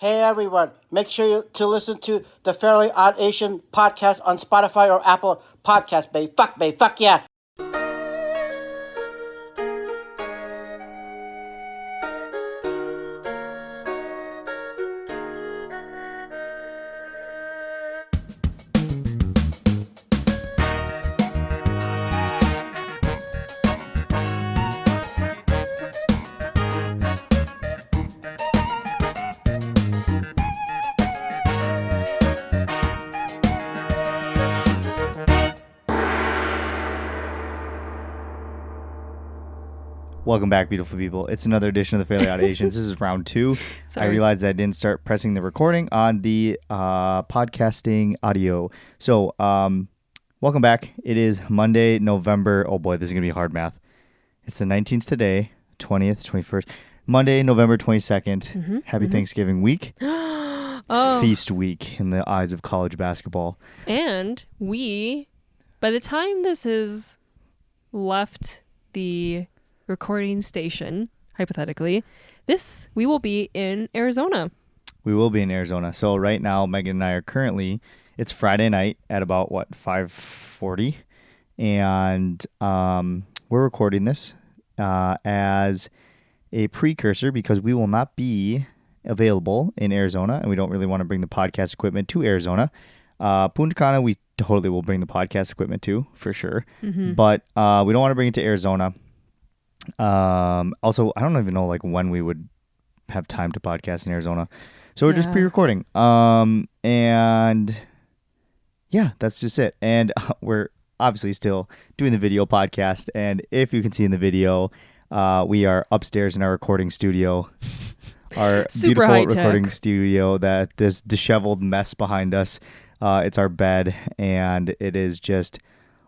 Hey everyone, make sure to listen to the Fairly Odd Asian podcast on Spotify or Apple Podcasts, babe. Fuck yeah. Welcome back, beautiful people. It's another edition of the Fairly Odd Asians. This is round 2. I realized that I didn't start pressing the recording on the podcasting audio. So, welcome back. It is Monday, November. Oh boy, this is going to be hard math. It's the 19th today, 20th, 21st. Monday, November 22nd. Happy Thanksgiving week. Feast week in the eyes of college basketball. And by the time this is left the recording station, hypothetically, we will be in Arizona. We will be in Arizona. So right now, Megan and I are currently, it's Friday night at about, 5:40? And we're recording this as a precursor because we will not be available in Arizona, and we don't really want to bring the podcast equipment to Arizona. Punta Cana, we totally will bring the podcast equipment to, for sure. But we don't want to bring it to Arizona. Also, I don't even know when we would have time to podcast in Arizona. So we're just pre-recording. And yeah, that's just it. And we're obviously still doing the video podcast. And if you can see in the video, we are upstairs in our recording studio, our Super beautiful recording studio, that this disheveled mess behind us. It's our bed, and it is just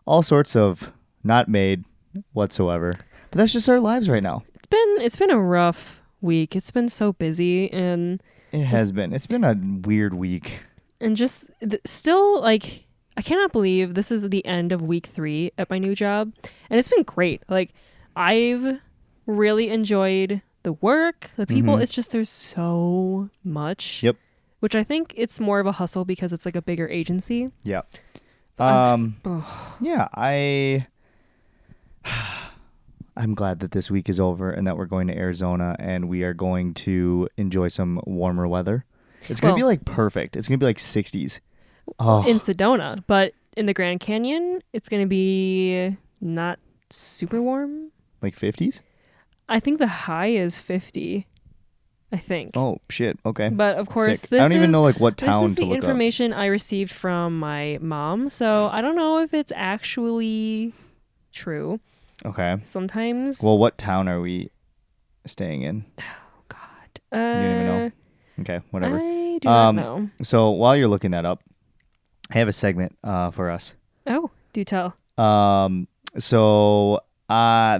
all sorts of not made whatsoever. But that's just our lives right now. It's been a rough week. It's been so busy, and it has been. It's been a weird week. And just still, I cannot believe this is the end of week 3 at my new job, and it's been great. I've really enjoyed the work, the people. It's just there's so much. Yep. Which I think it's more of a hustle because it's a bigger agency. Yeah. Yeah. I'm glad that this week is over and that we're going to Arizona and we are going to enjoy some warmer weather. It's going to be perfect. It's going to be 60s. Oh. In Sedona, but in the Grand Canyon, it's going to be not super warm. 50s? I think the high is 50. I think. Oh, shit. Okay. But of course, I don't even know what town to look up. This is the information I received from my mom, so I don't know if it's actually true. Okay. Sometimes. Well, what town are we staying in? Oh, God. You don't even know? Okay, whatever. I do not know. So while you're looking that up, I have a segment for us. Oh, do tell. So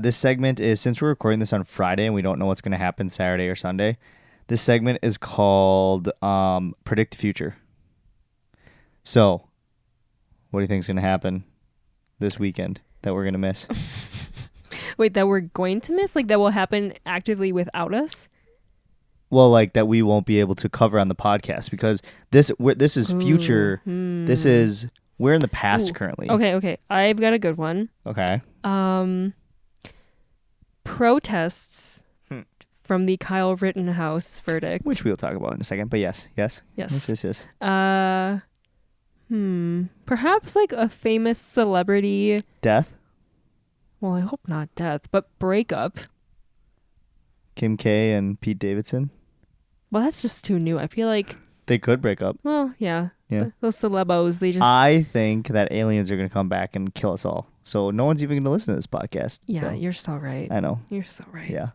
this segment is, since we're recording this on Friday and we don't know what's going to happen Saturday or Sunday, this segment is called Predict the Future. So, what do you think is going to happen this weekend that we're going to miss? Wait, that we're going to miss? That will happen actively without us? Well, that we won't be able to cover on the podcast because this is future. This is, we're in the past currently. Okay. I've got a good one. Okay. Protests from the Kyle Rittenhouse verdict. Which we'll talk about in a second, but yes. Yes. Perhaps a famous celebrity death. Well, I hope not death, but breakup. Kim K and Pete Davidson. Well, that's just too new. I feel like they could break up. Well, yeah. Those celebos, they just... I think that aliens are going to come back and kill us all. So no one's even going to listen to this podcast. Yeah, so. You're so right. I know. You're so right. Yeah.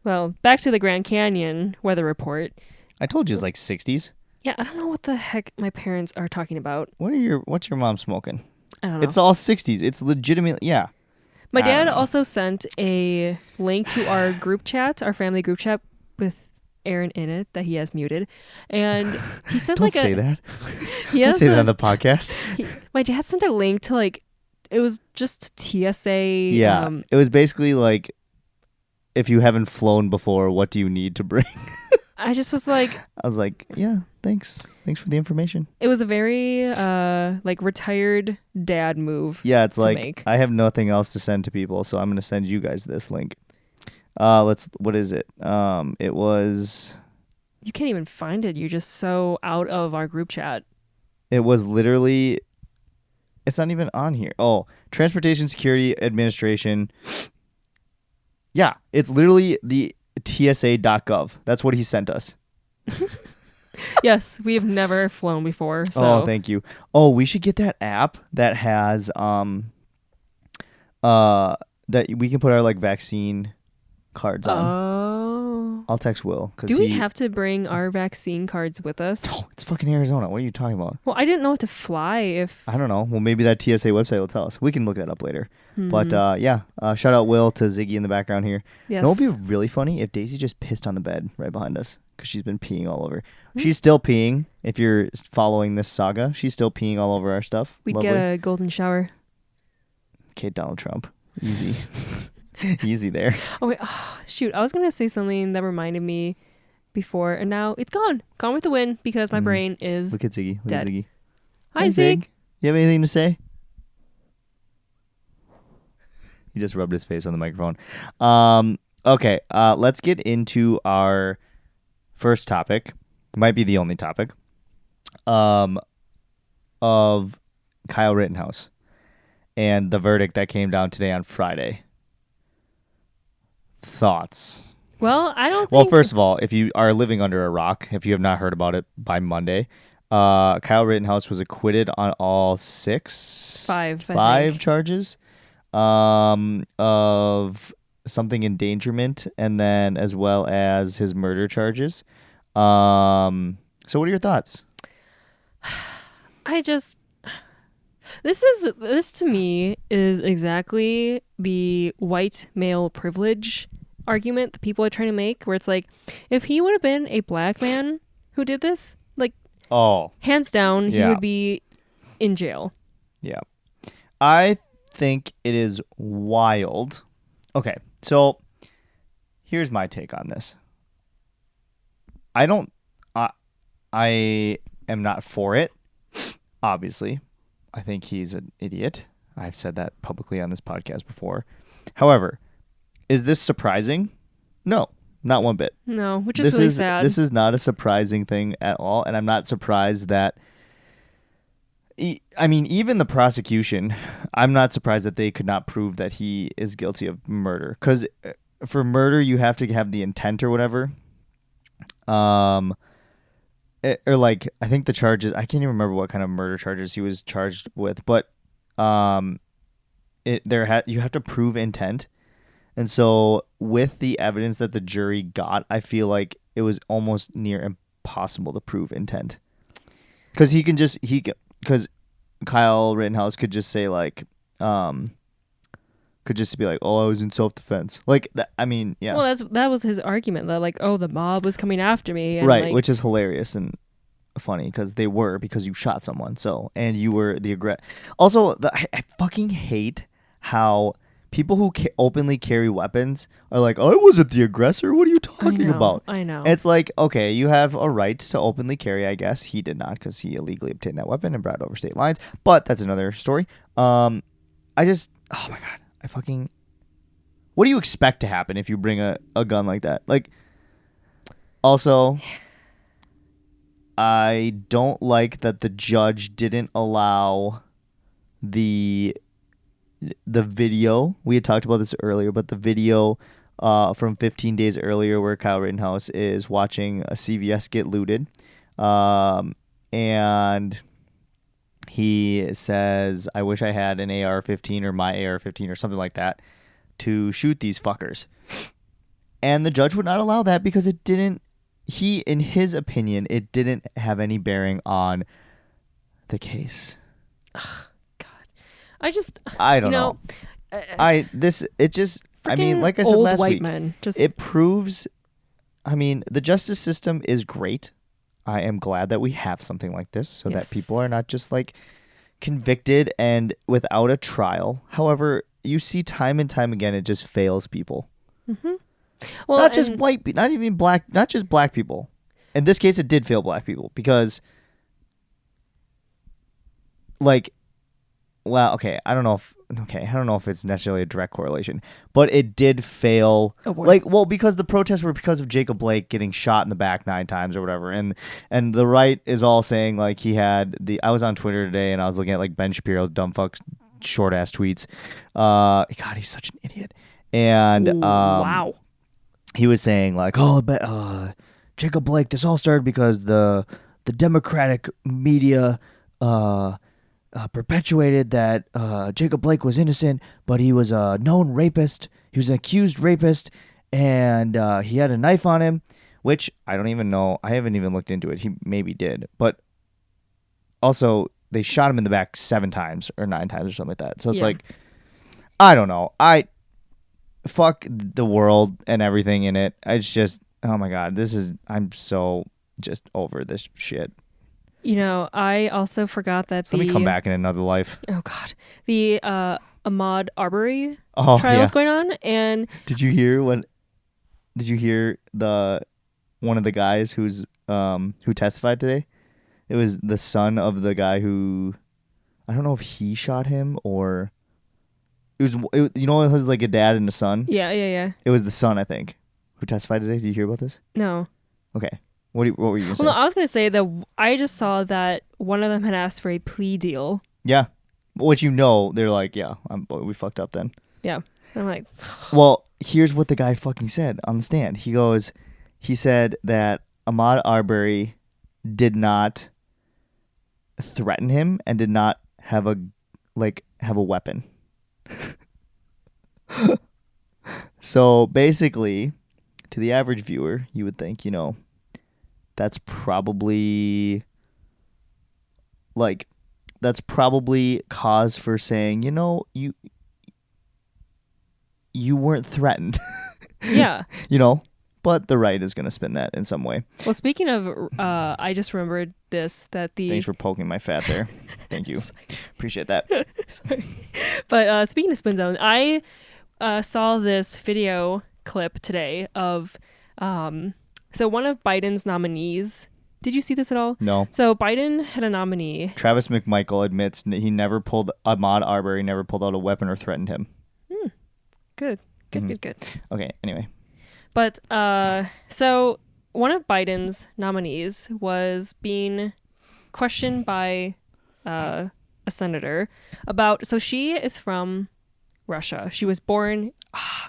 Well, back to the Grand Canyon weather report. I told you it's 60s. Yeah, I don't know what the heck my parents are talking about. What's your mom smoking? I don't know. It's all 60s. It's legitimately, yeah. My dad also sent a link to our group chat, our family group chat with Aaron in it that he has muted. And he sent Don't say that. Don't say that on the podcast. My dad sent a link to it was just TSA. Yeah. It was basically if you haven't flown before, what do you need to bring? I just was like, I was like, yeah, thanks for the information. it was a very like retired dad move. Yeah, it's to like make. I have nothing else to send to people, so I'm gonna send you guys this link. What is it? It was You can't even find it. You're just so out of our group chat. literally, it's not even on here. Oh, Transportation Security Administration. Yeah, it's literally the TSA.gov. That's what he sent us. Yes, we have never flown before. So. Oh, thank you. Oh, we should get that app that has that we can put our like vaccine cards on. Oh. I'll text Will because Do we have to bring our vaccine cards with us? Oh, it's fucking Arizona. What are you talking about? Well, I didn't know what to fly if. I don't know. Well, maybe that TSA website will tell us. We can look that up later. Hmm. But yeah, shout out Will to Ziggy in the background here. Yes. You know what would be really funny if Daisy just pissed on the bed right behind us because she's been peeing all over. She's still peeing. If you're following this saga, she's still peeing all over our stuff. We'd Lovely. get a golden shower. Okay, Donald Trump. Easy. Easy there. Oh, wait. Shoot. I was going to say something that reminded me before, and now it's gone. Gone with the wind because my brain is. Look at Ziggy. Look dead. at Ziggy. Hi, Zig. You have anything to say? He just rubbed his face on the microphone. Okay, let's get into our first topic. Might be the only topic. Of Kyle Rittenhouse and the verdict that came down today on Friday. Thoughts? Well, I don't Well, think. first of all, if you are living under a rock, if you have not heard about it by Monday, Kyle Rittenhouse was acquitted on all Five, I five think. charges of something endangerment, and then as well as his murder charges. So what are your thoughts? This to me is exactly the white male privilege argument that people are trying to make, where it's like, if he would have been a black man who did this, like, Oh, hands down, he Yeah. would be in jail. yeah. I think it is wild. Okay, so here's my take on this. I am not for it, obviously. I think he's an idiot. I've said that publicly on this podcast before. However, is this surprising? No, not one bit. No, which is really sad. This is not a surprising thing at all, and I'm not surprised that. I mean, even the prosecution, I'm not surprised that they could not prove that he is guilty of murder. Because for murder, you have to have the intent or whatever. Or like, I think the charges, I can't even remember what kind of murder charges he was charged with, but you have to prove intent. And so with the evidence that the jury got, I feel like it was almost near impossible to prove intent. Because because Kyle Rittenhouse could just say like, could just be like, oh, I was in self-defense. Like, I mean, yeah. Well, that was his argument, that like, oh, the mob was coming after me. And Right, like, which is hilarious and funny because you shot someone. So, and you were the aggressor. Also, I fucking hate how people who openly carry weapons are like, I wasn't the aggressor. What are you talking about? I know. It's like, okay, you have a right to openly carry, I guess. He did not because he illegally obtained that weapon and brought it over state lines. But that's another story. Oh my God. What do you expect to happen if you bring a gun like that? Like, also, I don't like that the judge didn't allow the video. We had talked about this earlier, but the video from 15 days earlier where Kyle Rittenhouse is watching a CVS get looted. And he says, I wish I had an AR-15 or my AR-15 or something like that to shoot these fuckers. And the judge would not allow that because it didn't, in his opinion, it didn't have any bearing on the case. God. I don't know. I mean, like I said last week, it proves, I mean, the justice system is great. I am glad that we have something like this so that people are not just like convicted and without a trial. However, you see time and time again, it just fails people. Mm-hmm. Well, not just and- white, not even black, not just black people. In this case, it did fail black people because, like, well, I don't know if it's necessarily a direct correlation, but it did fail. Oh, boy. Like, well, because the protests were because of Jacob Blake getting shot in the back 9 times or whatever, and the right is all saying like he had the. I was on Twitter today and I was looking at like Ben Shapiro's dumb fuck short ass tweets. God, he's such an idiot. And wow. he was saying like, oh, but Jacob Blake. This all started because the Democratic media perpetuated that Jacob Blake was innocent, but he was a known rapist. He was an accused rapist, and he had a knife on him, which I don't even know. I haven't even looked into it. He maybe did, but also they shot him in the back 7 times or 9 times or something like that. So it's like, I don't know. Fuck the world and everything in it. It's just, oh my God, I'm so just over this shit. You know, I also forgot that Let me come back in another life. Oh God, the Ahmaud Arbery trial is going on, and Did you hear one of the guys who testified today? It was the son of the guy who, I don't know if he shot him or it was like a dad and a son. Yeah. It was the son, I think, who testified today. Did you hear about this? No. Okay. What were you gonna say? Well, no, I was gonna say that I just saw that one of them had asked for a plea deal. Yeah, which they're like, yeah, we fucked up then. Yeah, I'm like, well, here's what the guy fucking said on the stand. He said that Ahmaud Arbery did not threaten him and did not have a weapon. So basically, to the average viewer, you would think, that's probably cause for saying, you weren't threatened. yeah. But the right is going to spin that in some way. Well, speaking of, I just remembered this, that the... Thanks for poking my fat there. Thank you. Appreciate that. Sorry. But speaking of spin zone, I saw this video clip today of... So one of Biden's nominees, did you see this at all? No. So Biden had a nominee. Travis McMichael admits Ahmaud Arbery never pulled out a weapon or threatened him. Good. Okay, anyway. But so one of Biden's nominees was being questioned by a senator about, so she is from Russia. She was born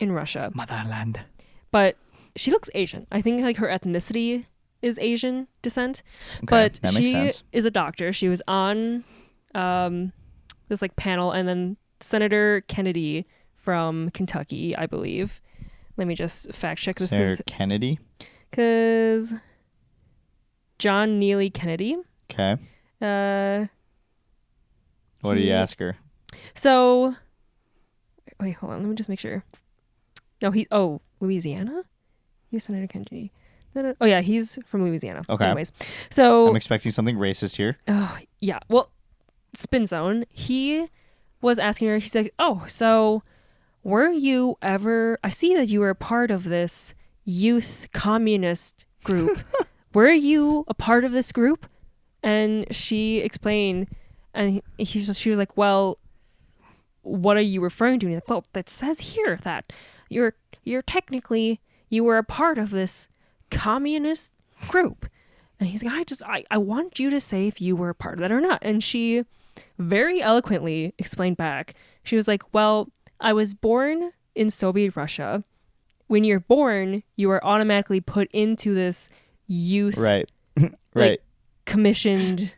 in Russia. Motherland. But she looks Asian. I think like her ethnicity is Asian descent. Okay, but that makes she sense. is a doctor. She was on this like panel, and then Senator Kennedy from Kentucky, I believe. Let me just fact check this. Senator Kennedy? Because John Neely Kennedy. Okay. What did you ask her? So, wait, hold on. Let me just make sure. No, Louisiana? He was Senator Kennedy. Oh, yeah, he's from Louisiana. Okay. Anyways, so... I'm expecting something racist here. Oh, yeah. Well, spin zone. He was asking her, he's like, oh, so were you ever... I see that you were a part of this youth communist group. Were you a part of this group? And she explained, and she was like, well, what are you referring to? And he's like, well, it says here that you're technically, you were a part of this communist group. And he's like, I want you to say if you were a part of that or not. And she very eloquently explained back. She was like, well, I was born in Soviet Russia. When you're born, you are automatically put into this youth, Right. like, commissioned,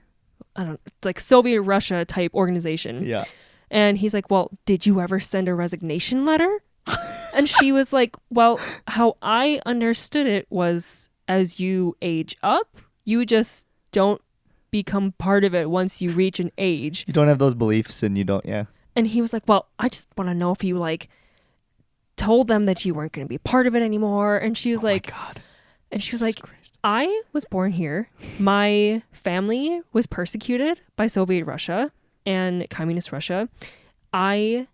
I don't know, like Soviet Russia type organization. Yeah. And he's like, well, did you ever send a resignation letter? And she was like, well, how I understood it was as you age up, you just don't become part of it once you reach an age. You don't have those beliefs and you don't, yeah. And he was like, well, I just want to know if you like told them that you weren't going to be a part of it anymore. And she was like, my God. And she was like, I was born here. My family was persecuted by Soviet Russia and communist Russia. I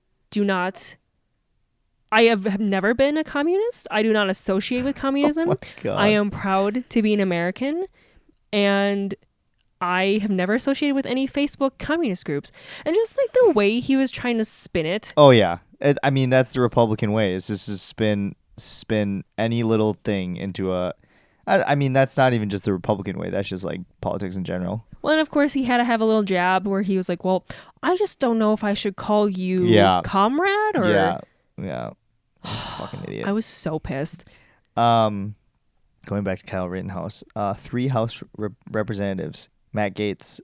I have never been a communist. I do not associate with communism. Oh my God. I am proud to be an American, and I have never associated with any Facebook communist groups. And just like the way he was trying to spin it. Oh yeah, I mean that's the Republican way. It's just to spin any little thing into a. I mean that's not even just the Republican way. That's just like politics in general. Well, and of course he had to have a little jab where he was like, "Well, I just don't know if I should call you comrade or." Yeah. Fucking idiot. I was so pissed. Going back to Kyle Rittenhouse, 3 House representatives, Matt Gaetz,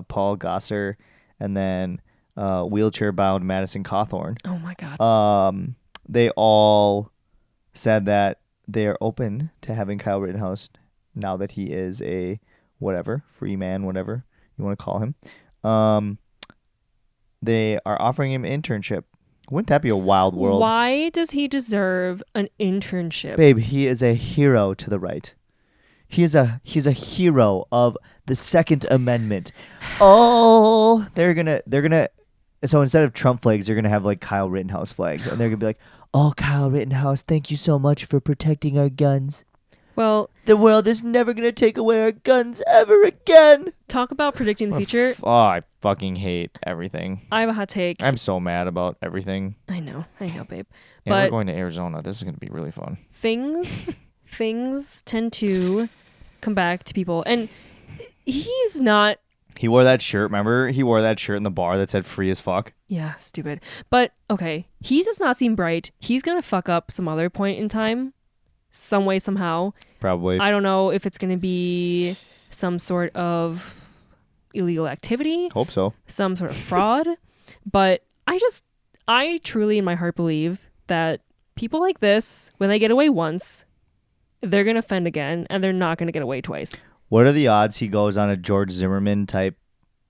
Paul Gosar, and then wheelchair-bound Madison Cawthorn. Oh my God. They all said that they are open to having Kyle Rittenhouse now that he is a whatever, free man, whatever you want to call him. They are offering him an internship. Wouldn't that be a wild world? Why does he deserve an internship? Babe, he is a hero to the right. He's a hero of the Second Amendment. Oh, they're gonna. So instead of Trump flags, they're gonna have like Kyle Rittenhouse flags, and they're gonna be like, "Oh, Kyle Rittenhouse, thank you so much for protecting our guns. Well, The world is never gonna take away our guns ever again." talk about predicting the future. I fucking hate everything. I have a hot take. I'm so mad about everything. I know, babe. And we're But going to Arizona. This is gonna be really fun. things tend to come back to people, and he's not. He wore that shirt. Remember, he wore that shirt in the bar that said "free as fuck." Yeah, stupid. But okay, he does not seem bright. He's gonna fuck up some other point in time, some way, somehow. Probably. I don't know if it's gonna be some sort of illegal activity, Hope so. some sort of fraud, but I truly in my heart believe that people like this, when they get away once, they're gonna offend again, and they're not gonna get away twice. What are the odds he goes on a George Zimmerman type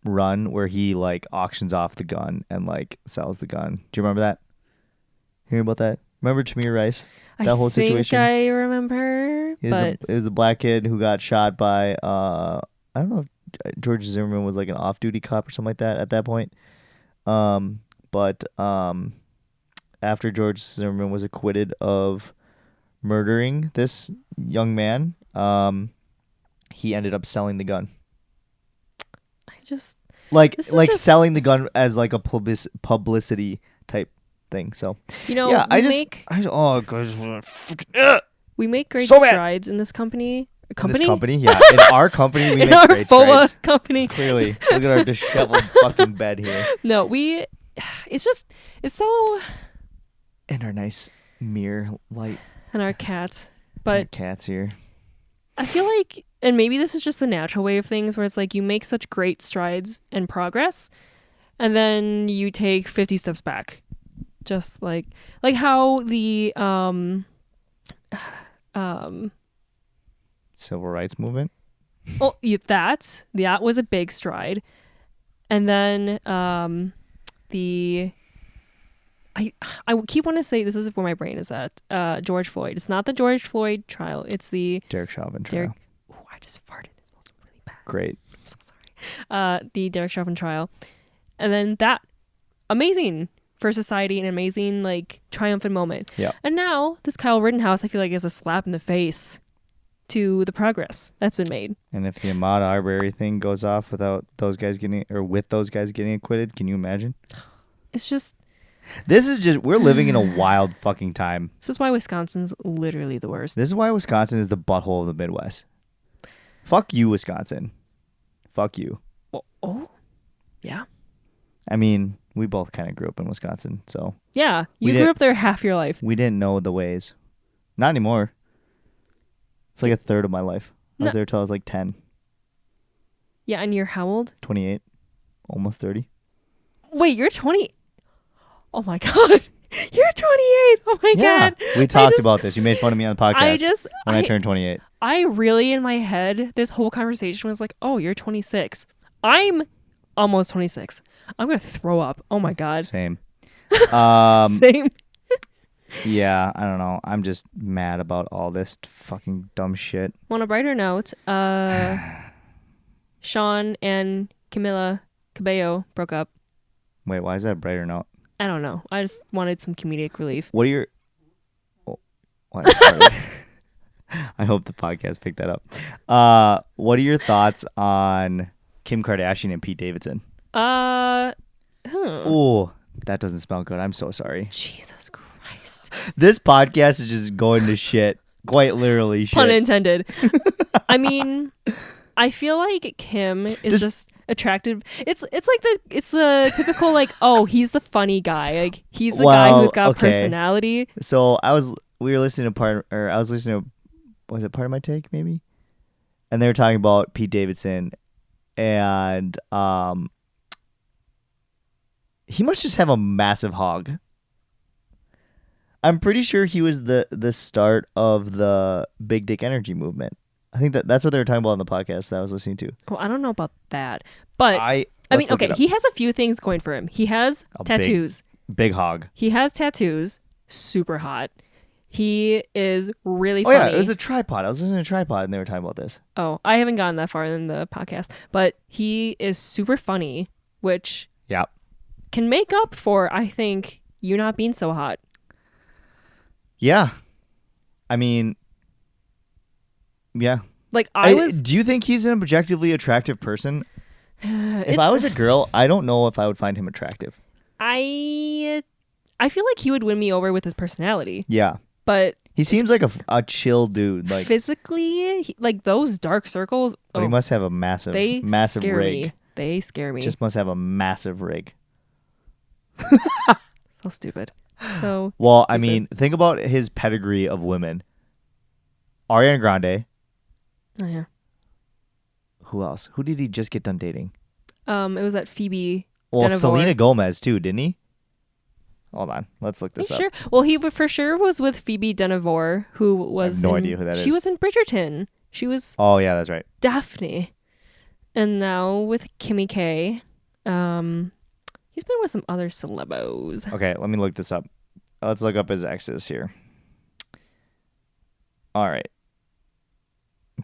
run where he like auctions off the gun and like sells the gun? Do you remember that? Hear about that? Remember Tamir Rice? That whole situation. I remember, but It was a black kid who got shot by I don't know if George Zimmerman was like an off-duty cop or something like that at that point. But after George Zimmerman was acquitted of murdering this young man, he ended up selling the gun. This is just selling the gun as like a publicity type thing. So yeah, we make great So bad. strides in this company. In this company, yeah. In our company, we in make our great FOA strides. company. Clearly. Look at our disheveled fucking bed here. No, it's so. And our nice mirror light. And our cats. Our But cats here. I feel like, and maybe this is just the natural way of things where it's like you make such great strides and progress, and then you take 50 steps back. Just like how the Civil rights movement. oh, that was a big stride. And then I keep wanting to say, this is where my brain is at, George Floyd. It's not the George Floyd trial. It's the Derek Chauvin trial. I just farted. It smells really bad. Great. I'm so sorry. The Derek Chauvin trial. And then that, amazing for society, an amazing like triumphant moment. Yeah. And now this Kyle Rittenhouse, I feel like, is a slap in the face to the progress that's been made. And if the Ahmaud Arbery thing goes off without those guys getting, or with those guys getting acquitted, can you imagine? It's just, we're living in a wild fucking time. this is why Wisconsin's literally the worst. This is why Wisconsin is the butthole of the Midwest. Fuck you, Wisconsin. Fuck you. Oh, yeah. I mean, we both kind of grew up in Wisconsin, so. Yeah, you We grew did- up there half your life. We didn't know the ways. Not anymore. It's like a third of my life. I was No. there till I was like 10, Yeah, and you're how old? 28, almost 30. Wait, you're 20. Oh my God. You're 28. Oh my God. We talked about this. You made fun of me on the podcast when I turned 28. I really, in my head, this whole conversation was like, oh, you're 26. I'm almost 26. I'm going to throw up. Oh my God. Same. Same. Yeah, I don't know. I'm just mad about all this fucking dumb shit. On a brighter note, Sean and Camila Cabello broke up. Wait, why is that a brighter note? I don't know. I just wanted some comedic relief. What are your Well, I farted. I hope the podcast picked that up. What are your thoughts on Kim Kardashian and Pete Davidson? Oh, that doesn't smell good. I'm so sorry. Jesus Christ. This podcast is just going to shit. Quite literally shit. Pun intended. I mean, I feel like Kim is just attractive. It's like the typical like, oh, he's the funny guy. Like he's the guy who's got personality. So I was listening to was it Part of My Take maybe? And they were talking about Pete Davidson and he must just have a massive hog. I'm pretty sure he was the start of the big dick energy movement. I think that's what they were talking about on the podcast that I was listening to. Well, I don't know about that, but I mean, okay, he has a few things going for him. He has tattoos. Big hog. He has tattoos. Super hot. He is really funny. Oh, yeah, it was a tripod. I was listening to a tripod, and they were talking about this. Oh, I haven't gotten that far in the podcast, but he is super funny, which can make up for, I think, you not being so hot. Yeah. I mean, yeah. Like, do you think he's an objectively attractive person? If I was a girl, I don't know if I would find him attractive. I feel like he would win me over with his personality. Yeah. But he seems like a chill dude. Like physically, like those dark circles. But he must have a massive rig. They scare me. Just must have a massive rig. So stupid. So well, stupid. I mean, think about his pedigree of women. Ariana Grande. Oh yeah. Who else? Who did he just get done dating? It was that Phoebe. Well, Denevor. Selena Gomez too, didn't he? Hold on, let's look this up. Sure. Well, he for sure was with Phoebe Denevor, who was. I have no idea who that is. She was in Bridgerton. She was. Oh yeah, that's right. Daphne, and now with Kimmy K. He's been with some other celebos. Okay, let me look this up. Let's look up his exes here. All right.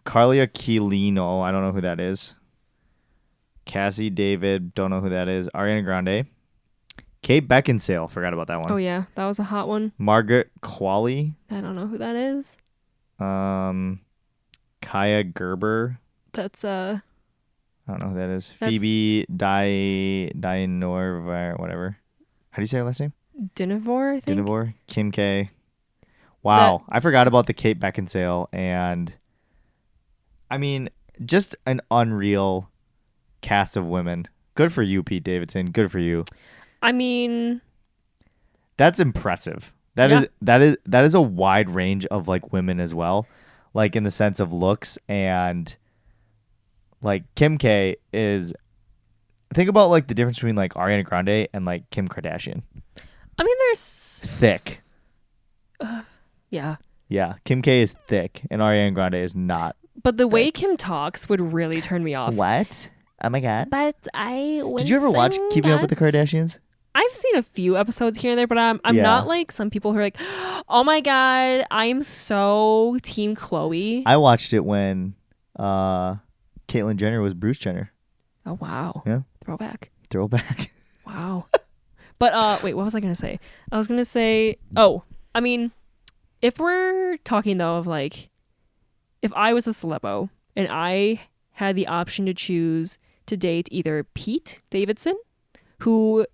Carly Aquilino, I don't know who that is. Cassie David, don't know who that is. Ariana Grande. Kate Beckinsale, forgot about that one. Oh yeah, that was a hot one. Margaret Qualley. I don't know who that is. Kaya Gerber. That's I don't know who that is. Phoebe Dynor, whatever. How do you say her last name? Denevor, I think. Denevor. Kim K. Wow, I forgot about the Kate Beckinsale, and I mean, just an unreal cast of women. Good for you, Pete Davidson. Good for you. I mean, that's impressive. That is a wide range of like women as well, like in the sense of looks, and like Kim K is. Think about like the difference between like Ariana Grande and like Kim Kardashian. I mean, there's thick. Yeah. Yeah, Kim K is thick, and Ariana Grande is not. But the way Kim talks would really turn me off. What? Oh my god. But did you ever watch Keeping Up with the Kardashians? I've seen a few episodes here and there, but I'm not like some people who are like, oh my god, I'm so team Khloe. I watched it when Caitlyn Jenner was Bruce Jenner. Oh wow. Yeah. Throwback. Wow. But wait, what was I gonna say? I was gonna say, I mean, if we're talking though of like, if I was a celebo and I had the option to choose to date either Pete Davidson, who,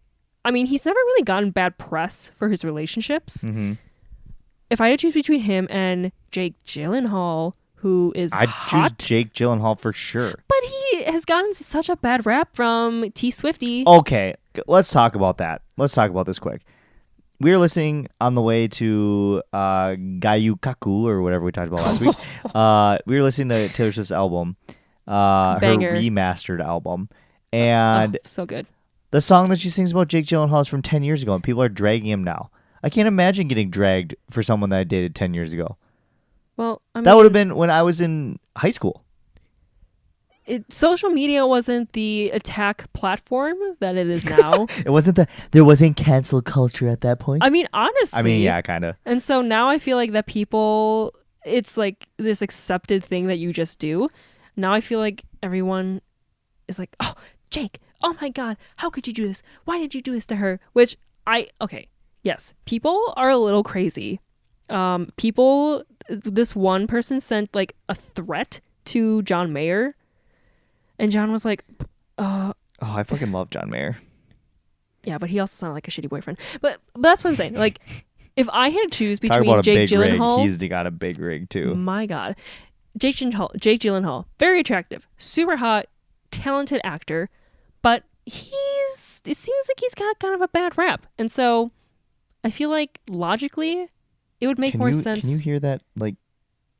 I mean, he's never really gotten bad press for his relationships. Mm-hmm. If I had to choose between him and Jake Gyllenhaal, who is I'd hot, choose Jake Gyllenhaal for sure. but he has gotten such a bad rap from T Swifty. Okay, let's talk about that. Let's talk about this quick. We were listening on the way to Gayu Kaku or whatever we talked about last week. We were listening to Taylor Swift's album, her remastered album, and so good. The song that she sings about Jake Gyllenhaal is from 10 years ago, and people are dragging him now. I can't imagine getting dragged for someone that I dated 10 years ago. Well, I mean, that would have been when I was in high school. Social media wasn't the attack platform that it is now. It wasn't there wasn't cancel culture at that point. I mean, honestly. I mean, yeah, kind of. And so now I feel like that people, it's like this accepted thing that you just do. Now I feel like everyone is like, oh, Jake, oh my God, how could you do this? Why did you do this to her? Which yes, people are a little crazy. People, this one person sent like a threat to John Mayer, and John was like, Oh, I fucking love John Mayer. yeah, but he also sounded like a shitty boyfriend. But that's what I'm saying. Like, if I had to choose Talk between about a Jake big rig. Gyllenhaal, He's got a big rig too. my God, Jake Gyllenhaal, very attractive, super hot, talented actor, but it seems like he's got kind of a bad rap, and so I feel like logically it would make more sense. Can you hear that? Like,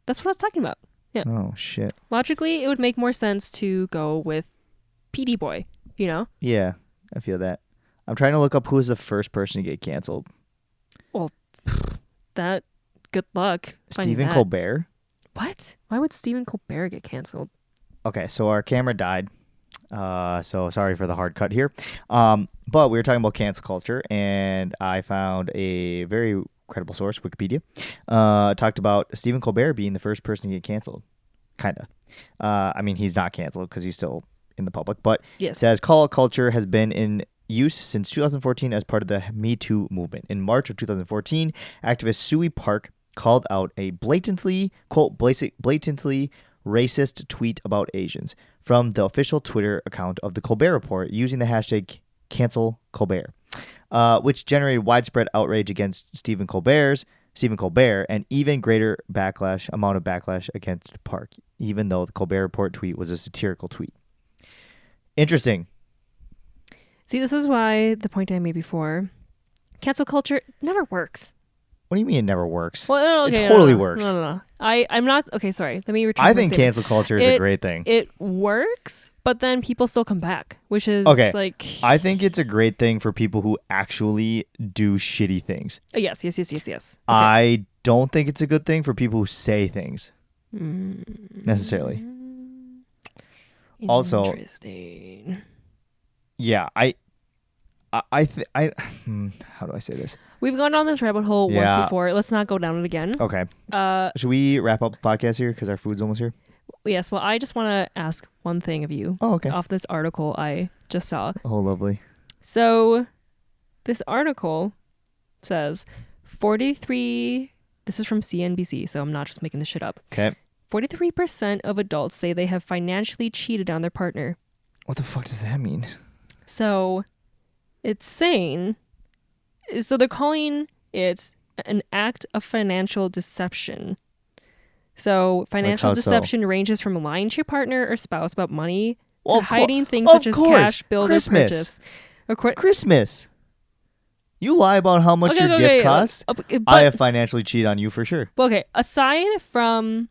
that's what I was talking about. Yeah. oh shit. Logically, it would make more sense to go with PD Boy, you know? Yeah, I feel that. I'm trying to look up who was the first person to get canceled. Well, good luck finding Stephen that. Colbert. What? Why would Stephen Colbert get canceled? Okay, so our camera died. So sorry for the hard cut here. But we were talking about cancel culture, and I found a very credible source, Wikipedia, talked about Stephen Colbert being the first person to get canceled. Kinda. I mean, he's not canceled because he's still in the public, but Yes. it says call culture has been in use since 2014 as part of the Me Too movement. In March of 2014, activist Sui Park called out a blatantly racist tweet about Asians from the official Twitter account of the Colbert Report using the hashtag cancel Colbert, which generated widespread outrage against Stephen Colbert and even greater amount of backlash against Park, even though the Colbert Report tweet was a satirical tweet. Interesting. See, this is why the point I made before, cancel culture never works. What do you mean it never works? Well, okay, it totally no. works. No. I'm not. Okay, sorry. Let me retract I my think statement. cancel culture is a great thing. It works, but then people still come back, which is Okay. like. I think it's a great thing for people who actually do shitty things. Yes. Okay. I don't think it's a good thing for people who say things necessarily. Also, Interesting. yeah, how do I say this? We've gone down this rabbit hole Yeah. once before. Let's not go down it again. Okay. Should we wrap up the podcast here because our food's almost here? Yes. Well, I just want to ask one thing of you. Oh, okay. Off this article I just saw. Oh, lovely. So, this article says 43. This is from CNBC, so I'm not just making this shit up. Okay. 43% of adults say they have financially cheated on their partner. What the fuck does that mean? So it's saying, so they're calling it an act of financial deception. So financial Like how so? deception ranges from lying to your partner or spouse about money Well, to hiding things of such as course. cash, bills, Christmas. or purchase. Christmas. You lie about how much your gift costs. But, I have financially cheated on you for sure. but okay, aside from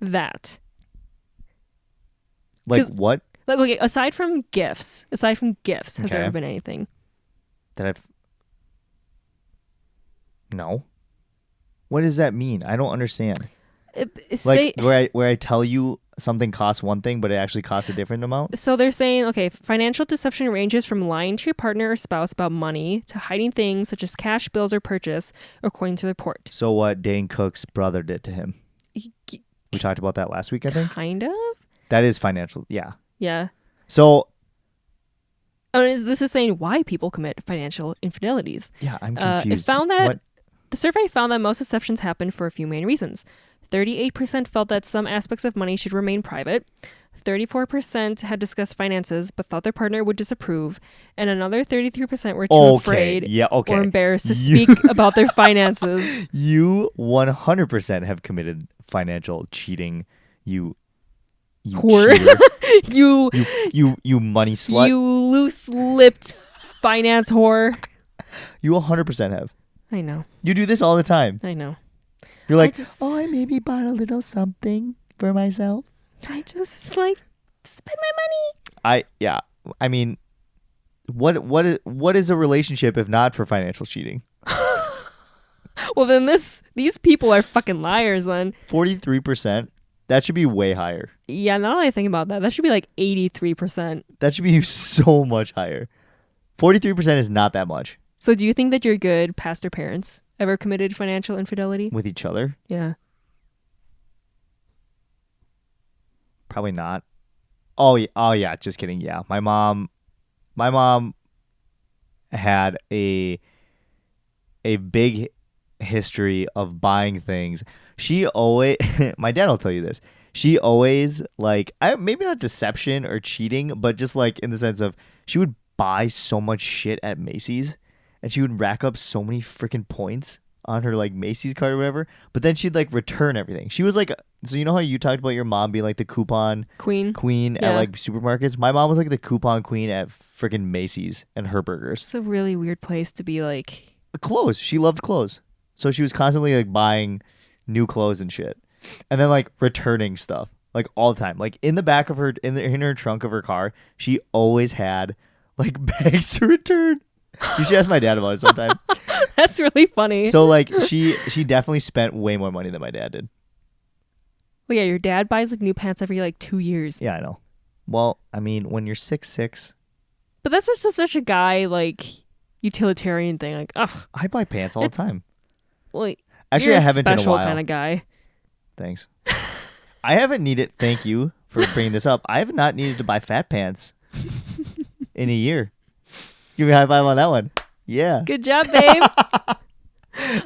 that, Like 'cause- what? like okay, aside from gifts, has there Okay. ever been anything? That I've... No. What does that mean? I don't understand. It's Like where I tell you something costs one thing, but it actually costs a different amount? So they're saying, okay, financial deception ranges from lying to your partner or spouse about money to hiding things such as cash, bills, or purchase, according to the report. So what Dane Cook's brother did to him. We talked about that last week, I think. Kind of? That is financial. Yeah. Yeah. So, This is saying why people commit financial infidelities. yeah, I'm confused. It found that What? the survey found that most deceptions happen for a few main reasons. 38% felt that some aspects of money should remain private. 34% had discussed finances but thought their partner would disapprove, and another 33% were too afraid or embarrassed to speak about their finances. You 100% have committed financial cheating. You Whore. cheater. you money slut. You loose-lipped finance whore. You 100% have. I know. You do this all the time. I know. You're like, I I maybe bought a little something for myself. I just like spend my money. I mean, what is a relationship if not for financial cheating? Well, then these people are fucking liars then. 43%. That should be way higher. Yeah, now that I think about that, that should be like 83%. That should be so much higher. 43% is not that much So do you think that your good pastor parents ever committed financial infidelity? with each other. Yeah. Probably not. Oh yeah. Just kidding. Yeah, my mom had a big history of buying things. She always, my dad will tell you this. She always like, maybe not deception or cheating, but just like in the sense of she would buy so much shit at Macy's and she would rack up so many freaking points on her like Macy's card or whatever, but then she'd like return everything. She was like, so you know how you talked about your mom being like the coupon queen at like supermarkets? My mom was like the coupon queen at freaking Macy's and Her Burgers. It's a really weird place to be like. Clothes. She loved clothes. So she was constantly like buying new clothes and shit. And then like returning stuff like all the time. Like in the back of her, in her trunk of her car, she always had like bags to return. You should ask my dad about it sometime. That's really funny. So like she definitely spent way more money than my dad did. Well, yeah, your dad buys like new pants every like 2 years. Yeah, I know. Well, I mean, when you're 6'6", But that's just such a guy like utilitarian thing. Like, ugh. I buy pants all the time. Well, Actually, you're I haven't in a special while. kind of guy. Thanks. I haven't needed. Thank you for bringing this up. I have not needed to buy fat pants in a year. Give me a high five on that one. Yeah. Good job, babe.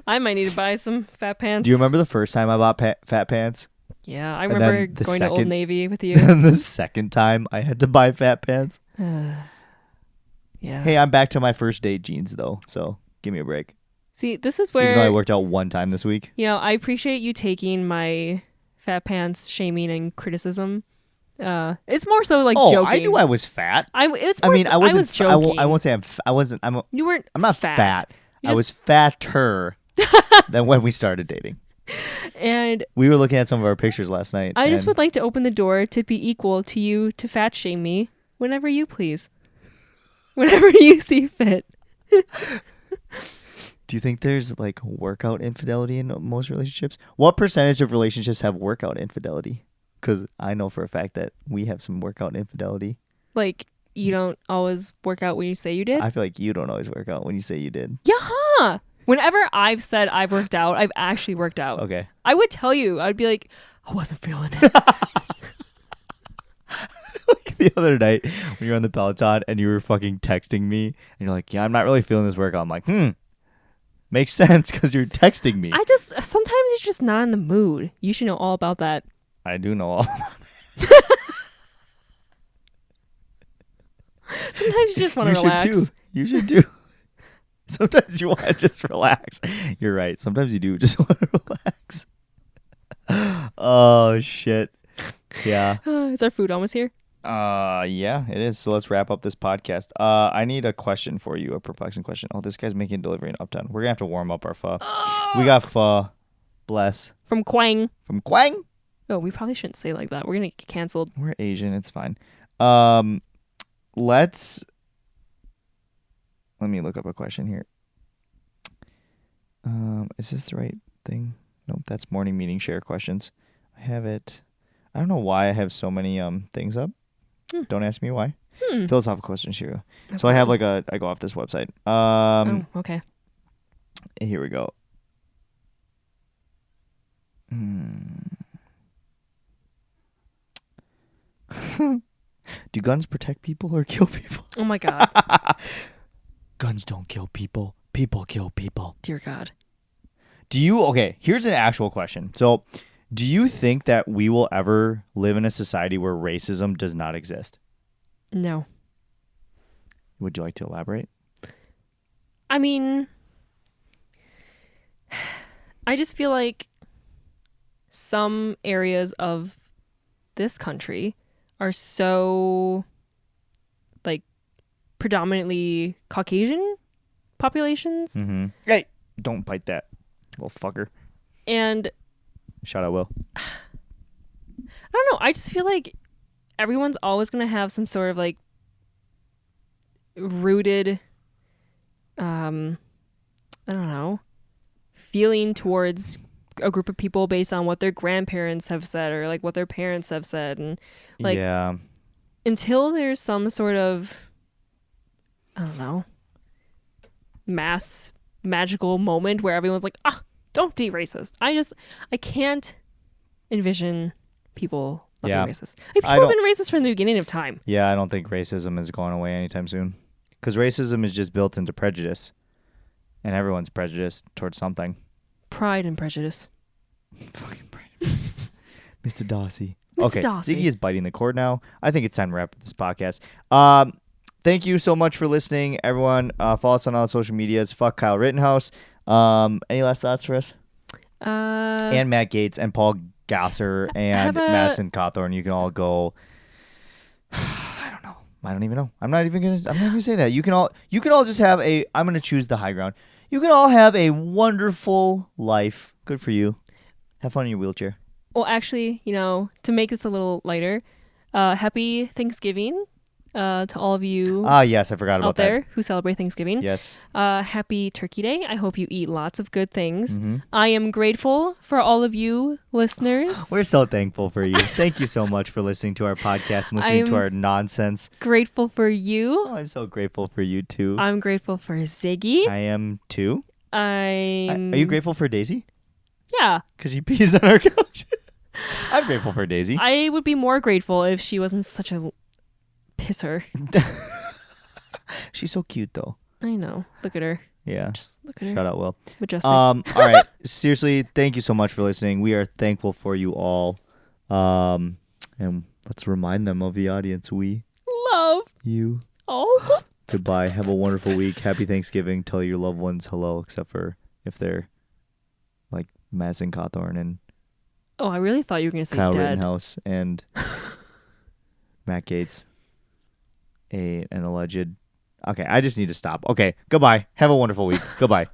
I might need to buy some fat pants. Do you remember the first time I bought fat pants? Yeah, I And remember then the going to Old second- Navy with you. And the second time I had to buy fat pants. Yeah. Hey, I'm back to my first date jeans though, so give me a break. See, this is Even though I where worked out one time this week. I appreciate you taking my fat pants shaming and criticism. It's more so like joking. I knew I was fat. I wasn't. I was joking. I won't say I wasn't. You weren't. I'm not fat. I was fatter than when we started dating. And We were looking at some of our pictures last night. I just would like to open the door to be equal to you to fat shame me whenever you please. Whenever you see fit. Do you think there's like workout infidelity in most relationships? What percentage of relationships have workout infidelity? Because I know for a fact that we have some workout infidelity. Like, you don't always work out when you say you did? I feel like you don't always work out when you say you did. Yeah. Whenever I've said I've worked out, I've actually worked out. Okay. I would tell you. I'd be like, I wasn't feeling it. Like the other night when you were on the Peloton and you were fucking texting me and you're like, yeah, I'm not really feeling this workout. I'm like, makes sense because you're texting me. Sometimes you're just not in the mood. You should know all about that. I do know all. Sometimes you just want to relax. You should too. Sometimes you want to just relax. You're right. Sometimes you do just want to relax. Oh shit. Yeah. Is our food almost here? Yeah, it is. So let's wrap up this podcast. I need a question for you, a perplexing question. Oh, this guy's making delivery in Uptown. We're gonna have to warm up our pho. We got pho. Bless. From Quang. From Quang. Oh, we probably shouldn't say it like that. We're gonna get canceled. We're Asian. It's fine. Let me look up a question here. Is this the right thing? Nope, that's morning meeting share questions. I have it. I don't know why I have so many things up. Don't ask me why. Philosophical questions here. Okay. So I have I go off this website. Okay. Here we go. Do guns protect people or kill people? Oh my God. Guns don't kill people. People kill people. Dear God. Okay, here's an actual question. So, do you think that we will ever live in a society where racism does not exist? No. Would you like to elaborate? I mean, I just feel like some areas of this country are so predominantly Caucasian populations. Mm-hmm. Hey, don't bite that, little fucker. And shout out, Will. I don't know. I just feel like everyone's always going to have some sort of rooted, I don't know, feeling towards a group of people based on what their grandparents have said or what their parents have said. And yeah. Until there's some sort of, I don't know, mass magical moment where everyone's like, don't be racist. I can't envision people not being racist. People have been racist from the beginning of time. Yeah, I don't think racism is going away anytime soon. Because racism is just built into prejudice. And everyone's prejudiced towards something. Pride and Prejudice. Fucking Mr. Darcy. Mr. Okay, Darcy. Ziggy is biting the cord now. I think it's time to wrap up this podcast. Thank you so much for listening, everyone. Follow us on all social medias. Fuck Kyle Rittenhouse. Any last thoughts for us? And Matt Gaetz and Paul Gasser and Madison Cawthorn. You can all go. I don't know. I don't even know. I'm not even gonna say that. You can all just have a. I'm gonna choose the high ground. You can all have a wonderful life. Good for you. Have fun in your wheelchair. Well, actually, to make this a little lighter, happy Thanksgiving to all of you Yes, I forgot about out there who celebrate Thanksgiving. Yes. Happy Turkey Day. I hope you eat lots of good things. Mm-hmm. I am grateful for all of you listeners. We're so thankful for you. Thank you so much for listening to our podcast and listening to our nonsense. Grateful for you. Oh, I'm so grateful for you too. I'm grateful for Ziggy. I am too. Are I'm... you grateful for Daisy? Yeah. Because she pees on our couch. I'm grateful for Daisy. I would be more grateful if she wasn't such a pisser. She's so cute though. I know. Look at her. Yeah. Just look at her. Shout out, Will. Majestic. All right. Seriously, thank you so much for listening. We are thankful for you all. And let's remind them of the audience. We love you. Oh. Goodbye. Have a wonderful week. Happy Thanksgiving. Tell your loved ones hello, except for if they're like Madison Cawthorn and Oh, I really thought you were going to say Kyle dead. Rittenhouse and Matt Gaetz, an alleged. Okay, I just need to stop. Okay, goodbye. Have a wonderful week. Goodbye.